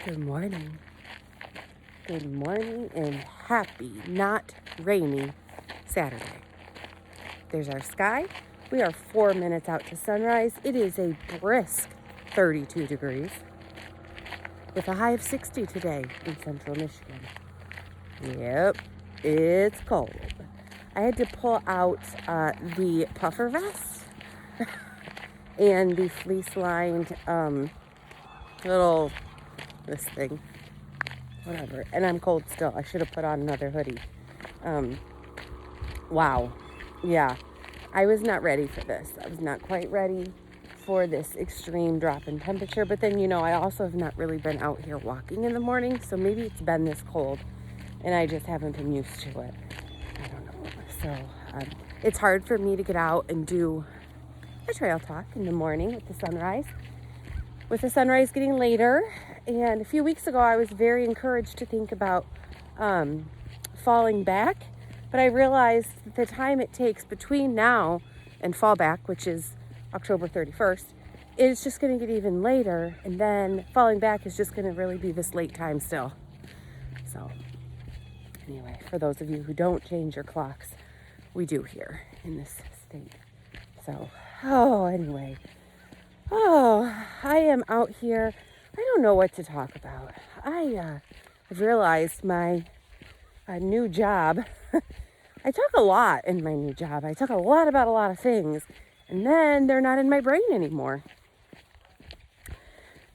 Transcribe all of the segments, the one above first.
Good morning. Good morning and happy, not rainy Saturday. There's our sky. We are 4 minutes out to sunrise. It is a brisk 32 degrees with a high of 60 today in central Michigan. Yep, it's cold. I had to pull out the puffer vest and the fleece-lined this thing, whatever. And I'm cold still. I should have put on another hoodie. Wow. Yeah. I was not ready for this. I was not quite ready for this extreme drop in temperature. But then, I also have not really been out here walking in the morning. So maybe it's been this cold and I just haven't been used to it. I don't know. So it's hard for me to get out and do a trail talk in the morning with the sunrise. With the sunrise getting later. And a few weeks ago, I was very encouraged to think about falling back. But I realized that the time it takes between now and fall back, which is October 31st, it's just going to get even later. And then falling back is just going to really be this late time still. So anyway, for those of you who don't change your clocks, we do here in this state. So, anyway. I am out here. I don't know what to talk about. I've realized my new job. I talk a lot in my new job. I talk a lot about a lot of things, and then they're not in my brain anymore.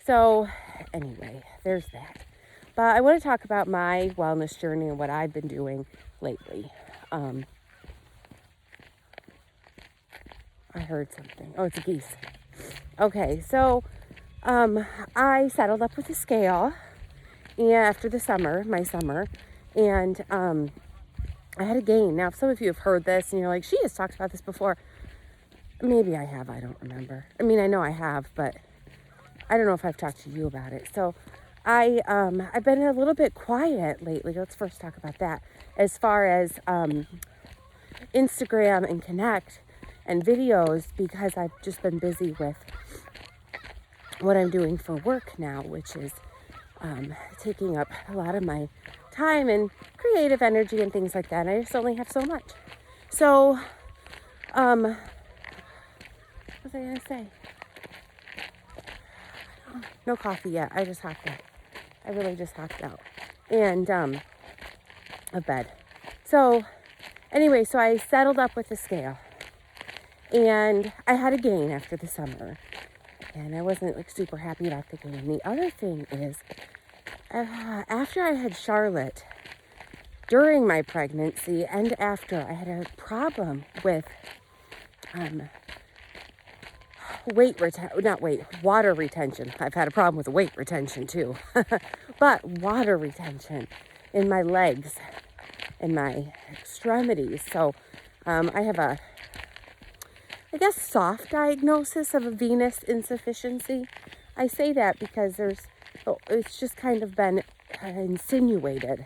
So anyway, there's that. But I want to talk about my wellness journey and what I've been doing lately. I heard something. Oh, it's a geese. Okay, so I settled up with a scale after my summer, and I had a gain. Now, if some of you have heard this and you're like, she has talked about this before, maybe I have, I don't remember. I mean, I know I have, but I don't know if I've talked to you about it. So I've been a little bit quiet lately. Let's first talk about that. As far as Instagram and Connect and videos, because I've just been busy with what I'm doing for work now, which is taking up a lot of my time and creative energy and things like that. And I just only have so much. So, what was I going to say? No coffee yet. I just hopped out. I really just hopped out. And a bed. So, anyway, so I settled up with the scale. And I had a gain after the summer. And I wasn't super happy about the gain. The other thing is, after I had Charlotte, during my pregnancy and after, I had a problem with water retention. I've had a problem with weight retention too. But water retention in my legs and my extremities. So I have soft diagnosis of a venous insufficiency. I say that because it's just kind of been insinuated.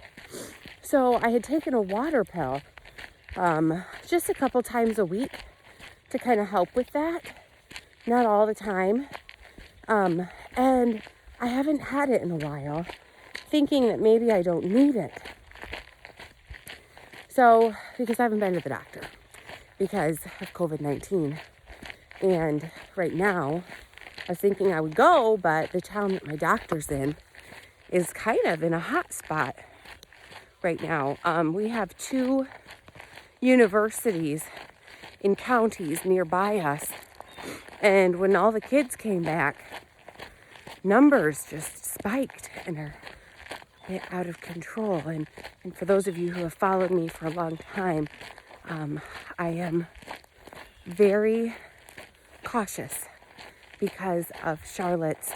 So I had taken a water pill just a couple times a week to kind of help with that. Not all the time. And I haven't had it in a while, thinking that maybe I don't need it. So, because I haven't been to the doctor because of COVID-19. And right now, I was thinking I would go, but the town that my doctor's in is kind of in a hot spot right now. We have 2 universities in counties nearby us. And when all the kids came back, numbers just spiked and are a bit out of control. And for those of you who have followed me for a long time, I am very cautious because of Charlotte's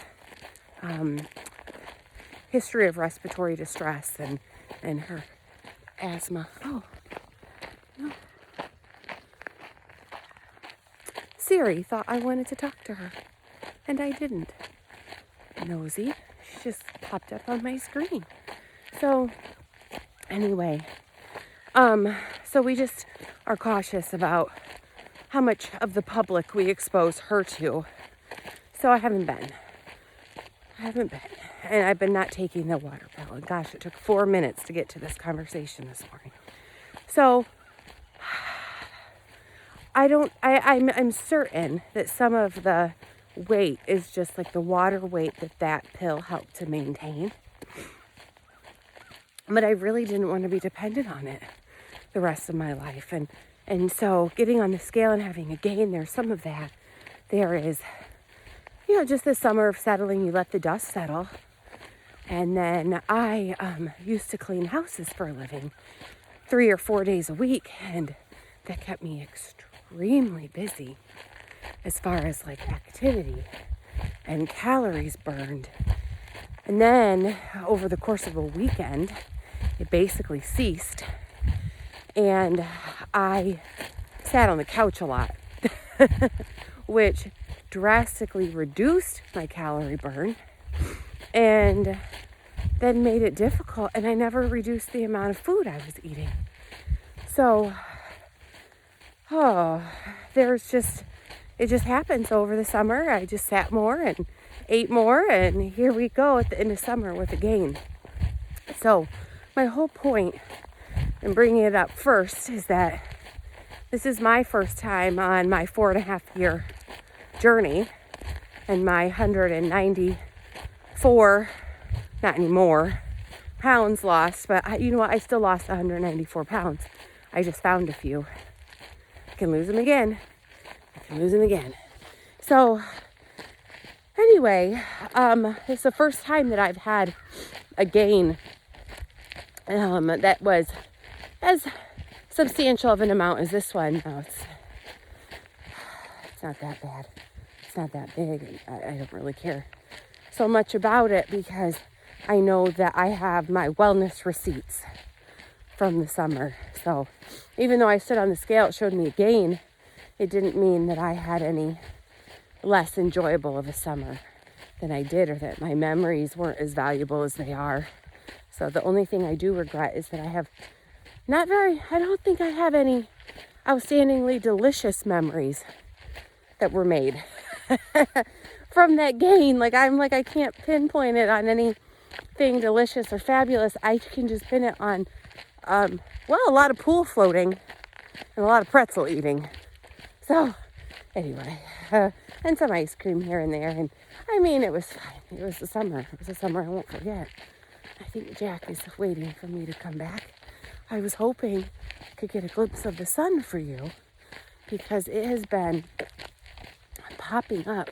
history of respiratory distress and her asthma. Oh, no. Siri thought I wanted to talk to her, and I didn't. Nosy. She just popped up on my screen. So, anyway, so we just are cautious about how much of the public we expose her to. So I haven't been. and I've been not taking the water pill. And gosh, it took 4 minutes to get to this conversation this morning. So I'm certain that some of the weight is just like the water weight that pill helped to maintain. But I really didn't want to be dependent on it the rest of my life. And so getting on the scale and having a gain, there's some of that. There is, just the summer of settling, you let the dust settle. And then I used to clean houses for a living 3 or 4 days a week. And that kept me extremely busy as far as like activity and calories burned. And then over the course of a weekend, it basically ceased. And I sat on the couch a lot, which drastically reduced my calorie burn and then made it difficult. And I never reduced the amount of food I was eating. So, it just happened. So over the summer, I just sat more and ate more. And here we go at the end of summer with a gain. So my whole point in bringing it up first is that this is my first time on my 4.5-year journey and my 194, not anymore, pounds lost. But I still lost 194 pounds. I just found a few. I can lose them again. So anyway, it's the first time that I've had a gain that was as substantial of an amount as this one. No, it's not that bad. It's not that big. I don't really care so much about it because I know that I have my wellness receipts from the summer. So even though I stood on the scale, it showed me a gain. It didn't mean that I had any less enjoyable of a summer than I did, or that my memories weren't as valuable as they are. So the only thing I do regret is that I don't think I have any outstandingly delicious memories that were made from that gain. I can't pinpoint it on anything delicious or fabulous. I can just pin it on, a lot of pool floating and a lot of pretzel eating. So anyway, and some ice cream here and there. And it was fine. It was the summer. It was a summer I won't forget. I think Jack is waiting for me to come back. I was hoping I could get a glimpse of the sun for you because it has been popping up.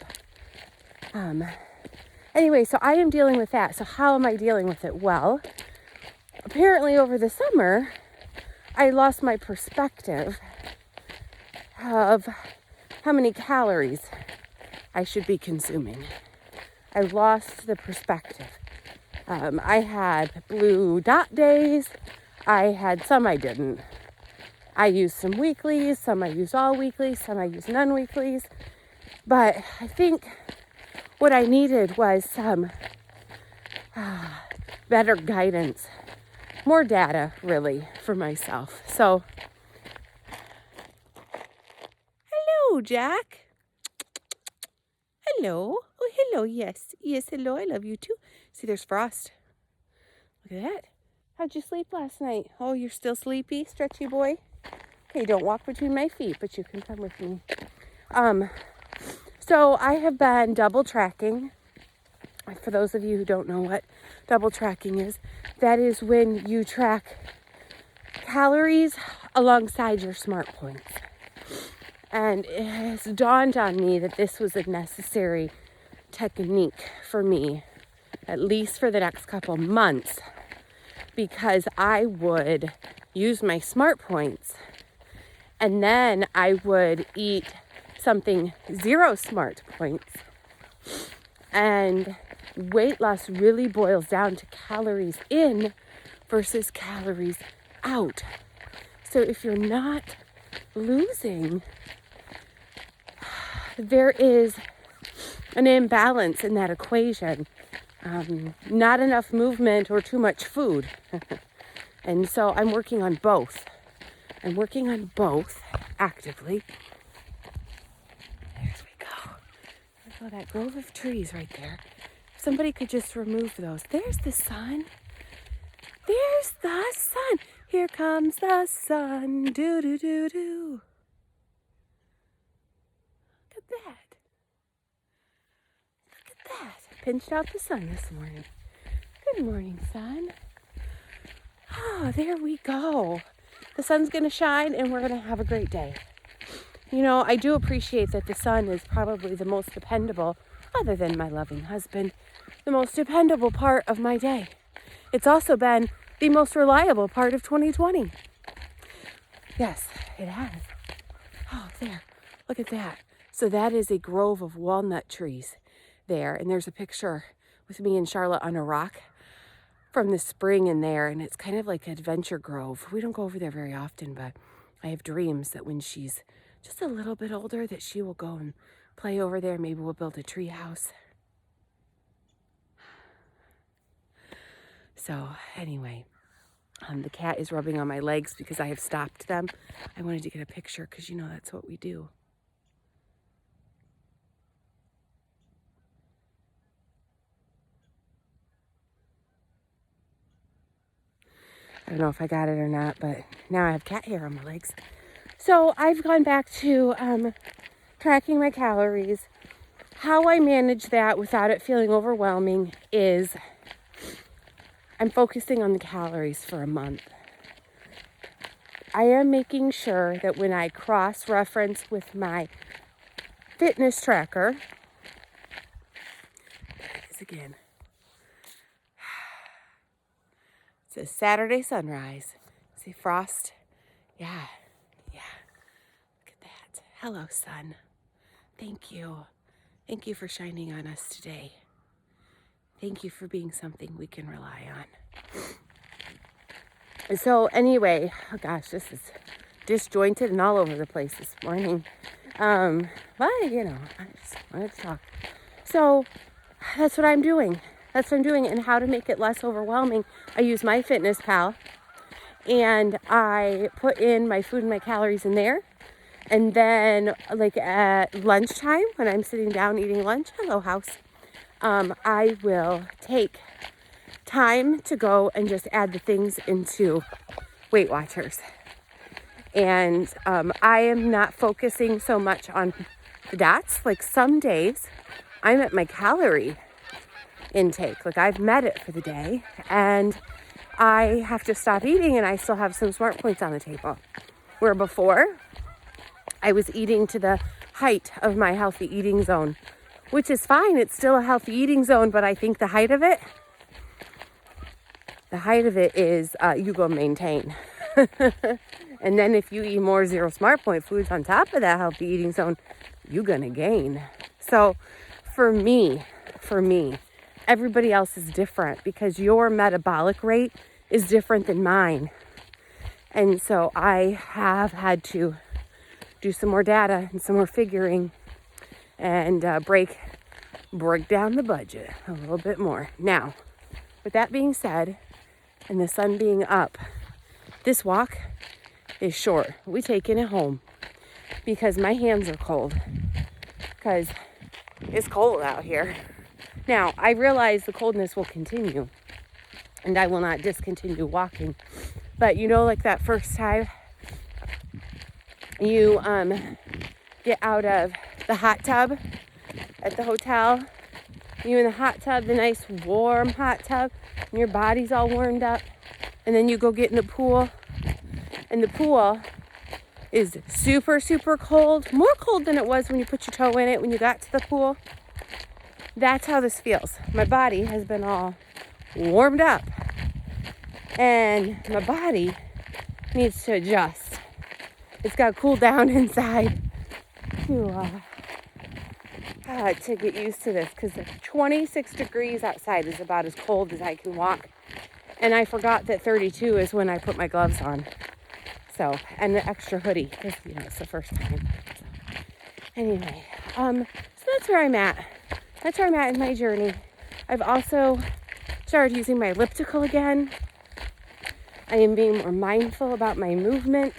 Anyway, so I am dealing with that. So how am I dealing with it? Well, apparently over the summer, I lost my perspective of how many calories I should be consuming. I lost the perspective. I had blue dot days. I had some I didn't. I used some weeklies, some I used all weeklies, some I used none weeklies. But I think what I needed was some better guidance, more data really for myself. So, hello, Jack. Hello. Oh, hello. Yes, hello. I love you too. See, there's Frost. Look at that. How'd you sleep last night? Oh, you're still sleepy, stretchy boy? Okay, don't walk between my feet, but you can come with me. So I have been double tracking. For those of you who don't know what double tracking is, that is when you track calories alongside your smart points. And it has dawned on me that this was a necessary technique for me, at least for the next couple months, because I would use my smart points and then I would eat something 0 smart points. And weight loss really boils down to calories in versus calories out. So if you're not losing, there is an imbalance in that equation. Not enough movement or too much food. And so I'm working on both. I'm working on both actively. There we go. There's all that grove of trees right there. somebody could just remove those. There's the sun. There's the sun. Here comes the sun. Do, do, do, do. Look at that. Look at that. Pinched out the sun this morning. Good morning, sun. Oh, there we go. The sun's going to shine and we're going to have a great day. You know, I do appreciate that the sun is probably the most dependable, other than my loving husband, the most dependable part of my day. It's also been the most reliable part of 2020. Yes, it has. Oh, there. Look at that. So that is a grove of walnut trees there. And there's a picture with me and Charlotte on a rock from the spring in there. And it's kind of like Adventure Grove. We don't go over there very often, but I have dreams that when she's just a little bit older that she will go and play over there. Maybe we'll build a tree house. So anyway, the cat is rubbing on my legs because I have stopped them. I wanted to get a picture because you know that's what we do. I don't know if I got it or not, but now I have cat hair on my legs. So I've gone back to tracking my calories. How I manage that without it feeling overwhelming is I'm focusing on the calories for a month. I am making sure that when I cross-reference with my fitness tracker, there it is again. It says Saturday sunrise. See frost? Yeah. Look at that. Hello, sun. Thank you. Thank you for shining on us today. Thank you for being something we can rely on. So anyway, oh gosh, this is disjointed and all over the place this morning. But you know, I just wanted to talk. So that's what I'm doing. And how to make it less overwhelming. I use MyFitnessPal and I put in my food and my calories in there. And then like at lunchtime when I'm sitting down eating lunch, hello house, I will take time to go and just add the things into WeightWatchers. And I am not focusing so much on the dots. Like some days I'm at my calorie intake. Like I've met it for the day and I have to stop eating and I still have some smart points on the table. Where before I was eating to the height of my healthy eating zone, which is fine. It's still a healthy eating zone, but I think the height of it is you go maintain. And then if you eat more zero smart point foods on top of that healthy eating zone, you're gonna gain. So for me, everybody else is different because your metabolic rate is different than mine. And so I have had to do some more data and some more figuring and break down the budget a little bit more. Now, with that being said, and the sun being up, this walk is short. We taking it home because my hands are cold because it's cold out here. Now, I realize the coldness will continue and I will not discontinue walking. But you know, like that first time you get out of the hot tub at the hotel, you in the hot tub, the nice warm hot tub, and your body's all warmed up, and then you go get in the pool, and the pool is super, super cold, more cold than it was when you put your toe in it when you got to the pool. That's how this feels. My body has been all warmed up, and my body needs to adjust. It's got to cool down inside to get used to this, because 26 degrees outside is about as cold as I can walk, and I forgot that 32 is when I put my gloves on, so, and the extra hoodie, because you know it's the first time. So, anyway, so that's where I'm at. That's where I'm at in my journey. I've also started using my elliptical again. I am being more mindful about my movement.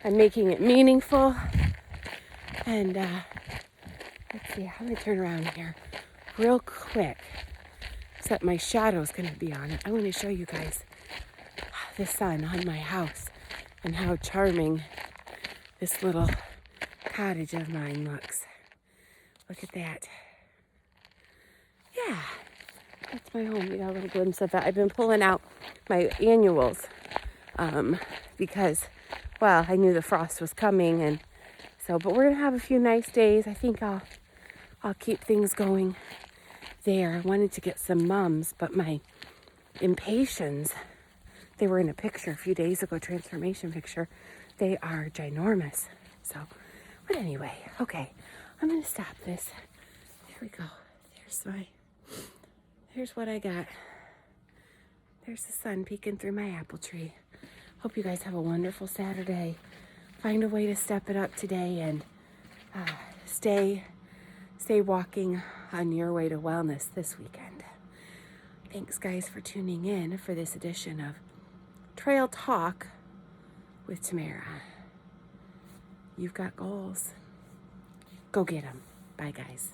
I'm making it meaningful. And let's see, how do I turn around here? real quick, except my shadow is going to be on it. I want to show you guys the sun on my house and how charming this little cottage of mine looks. Look at that. Yeah, that's my home. You got a little glimpse of that. I've been pulling out my annuals because, well, I knew the frost was coming, and so, but we're gonna have a few nice days. I think I'll keep things going there. I wanted to get some mums, but my impatiens, they were in a picture a few days ago, transformation picture. They are ginormous. So, but anyway, okay, I'm gonna stop this. There we go. Here's what I got. There's the sun peeking through my apple tree. Hope you guys have a wonderful Saturday. Find a way to step it up today and stay walking on your way to wellness this weekend. Thanks, guys, for tuning in for this edition of Trail Talk with Tamara. You've got goals. Go get them. Bye, guys.